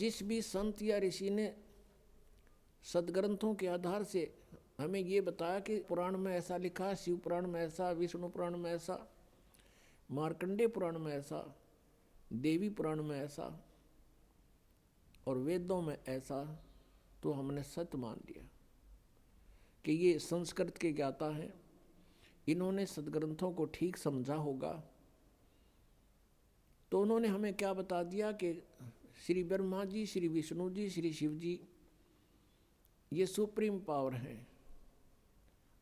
जिस भी संत या ऋषि ने सदग्रंथों के आधार से हमें ये बताया कि पुराण में ऐसा लिखा, शिव पुराण में ऐसा, विष्णु पुराण में ऐसा, मार्कंडेय पुराण में ऐसा, देवी पुराण में ऐसा और वेदों में ऐसा, तो हमने सत्य मान लिया कि ये संस्कृत के ज्ञाता हैं, इन्होंने सदग्रंथों को ठीक समझा होगा। तो उन्होंने हमें क्या बता दिया कि श्री ब्रह्मा जी, श्री विष्णु जी, श्री शिव जी ये सुप्रीम पावर हैं,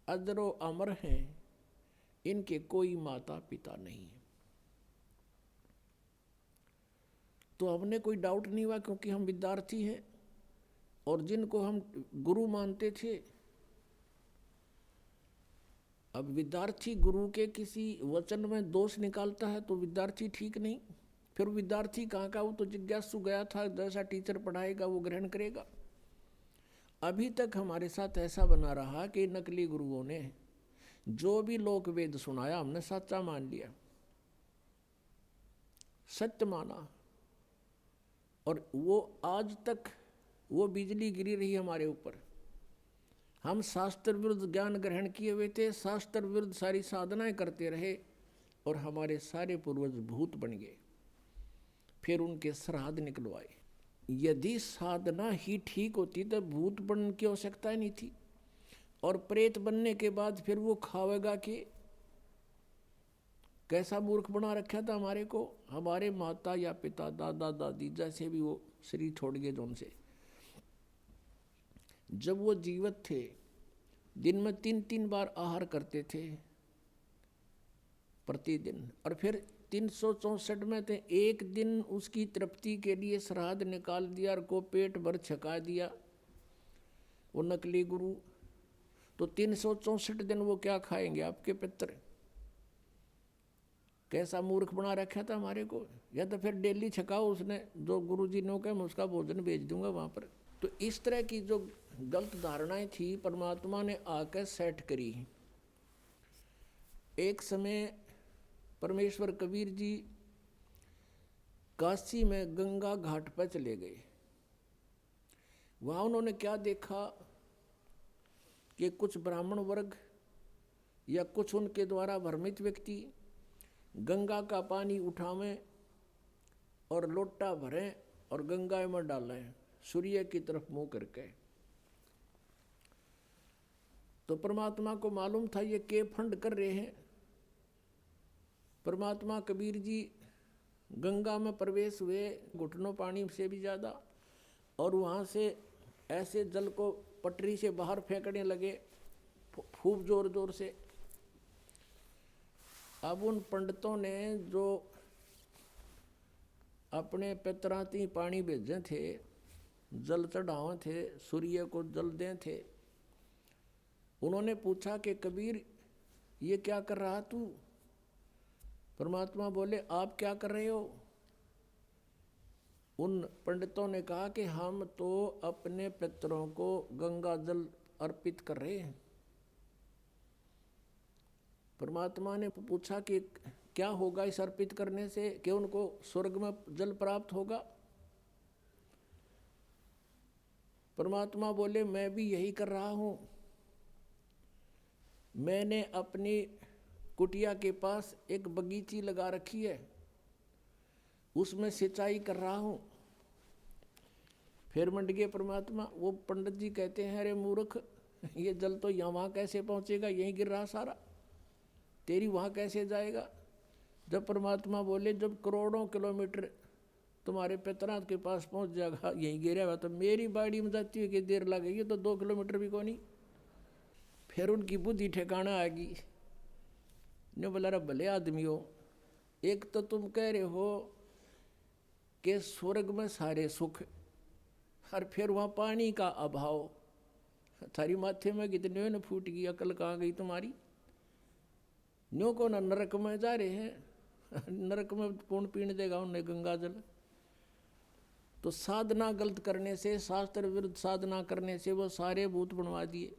अजरो अमर हैं, इनके कोई माता पिता नहीं है। तो हमने कोई डाउट नहीं हुआ, क्योंकि हम विद्यार्थी हैं और जिनको हम गुरु मानते थे, अब विद्यार्थी गुरु के किसी वचन में दोष निकालता है तो विद्यार्थी ठीक नहीं। फिर विद्यार्थी कहाँ का, वो तो जिज्ञासु गया था, जैसा टीचर पढ़ाएगा वो ग्रहण करेगा। अभी तक हमारे साथ ऐसा बना रहा कि नकली गुरुओं ने जो भी लोक वेद सुनाया हमने सच्चा मान लिया, सत्य माना, और वो आज तक वो बिजली गिरी रही हमारे ऊपर। हम शास्त्र विरुद्ध ज्ञान ग्रहण किए हुए थे, शास्त्र विरुद्ध सारी साधनाएं करते रहे और हमारे सारे पूर्वज भूत बन गए। फिर उनके श्राद्ध निकलवाए। यदि साधना ही ठीक होती तो भूत बनने की आवश्यकता ही नहीं थी। और प्रेत बनने के बाद फिर वो खावेगा कि कैसा मूर्ख बना रखा था हमारे को। हमारे माता या पिता, दादा दादी जैसे भी वो शरीर छोड़ गए जो उनसे, जब वो जीवित थे दिन में 3-3 बार आहार करते थे प्रतिदिन, और फिर 364 में थे एक दिन उसकी तृप्ति के लिए श्राद्ध निकाल दिया और को पेट भर छका दिया वो नकली गुरु। तो 364 दिन वो क्या खाएंगे आपके पितर। कैसा मूर्ख बना रखा था हमारे को। या तो फिर डेली छकाओ, उसने जो गुरु जी ने कहा मैं उसका भोजन भेज दूंगा वहाँ पर। तो इस तरह की जो गलत धारणाएं थी परमात्मा ने आकर सेट करी। एक समय परमेश्वर कबीर जी काशी में गंगा घाट पर चले गए। वहाँ उन्होंने क्या देखा कि कुछ ब्राह्मण वर्ग या कुछ उनके द्वारा भ्रमित व्यक्ति गंगा का पानी उठावें और लोटा भरें और गंगा में डालें सूर्य की तरफ मुंह करके। तो परमात्मा को मालूम था ये के फंड कर रहे हैं। परमात्मा कबीर जी गंगा में प्रवेश हुए घुटनों पानी से भी ज़्यादा, और वहाँ से ऐसे जल को पटरी से बाहर फेंकने लगे खूब जोर जोर से। अब उन पंडितों ने जो अपने पितराती पानी भेजे थे, जल चढ़ावे थे, सूर्य को जल दें थे, उन्होंने पूछा कि कबीर ये क्या कर रहा तू। परमात्मा बोले आप क्या कर रहे हो। उन पंडितों ने कहा कि हम तो अपने पितरों को गंगा जल अर्पित कर रहे हैं। परमात्मा ने पूछा कि क्या होगा इस अर्पित करने से, कि उनको स्वर्ग में जल प्राप्त होगा। परमात्मा बोले मैं भी यही कर रहा हूँ। मैंने अपनी कुटिया के पास एक बगीची लगा रखी है, उसमें सिंचाई कर रहा हूँ। फिर मंड गए परमात्मा। वो पंडित जी कहते हैं अरे मूर्ख, ये जल तो यहाँ वहाँ कैसे पहुँचेगा, यहीं गिर रहा सारा, तेरी वहाँ कैसे जाएगा। जब परमात्मा बोले जब करोड़ों किलोमीटर तुम्हारे पितरात के पास पहुँच जाएगा, यहीं गिरेगा, तो मेरी बाड़ी में जाती हुई कि देर लगेगी, तो 2 किलोमीटर भी को नहीं। फिर उनकी बुद्धि ठिकाना आ गई ने बोला रे भले आदमी हो, एक तो तुम कह रहे हो कि स्वर्ग में सारे सुख, और फिर वहाँ पानी का अभाव। थारी माथे में कितने न फूट गई, अकल कहाँ गई तुम्हारी। न्यों को न नरक में जा रहे हैं, नरक में कौन पीने देगा उन्हें गंगा जल। तो साधना गलत करने से, शास्त्र विरुद्ध साधना करने से वो सारे भूत बनवा दिए।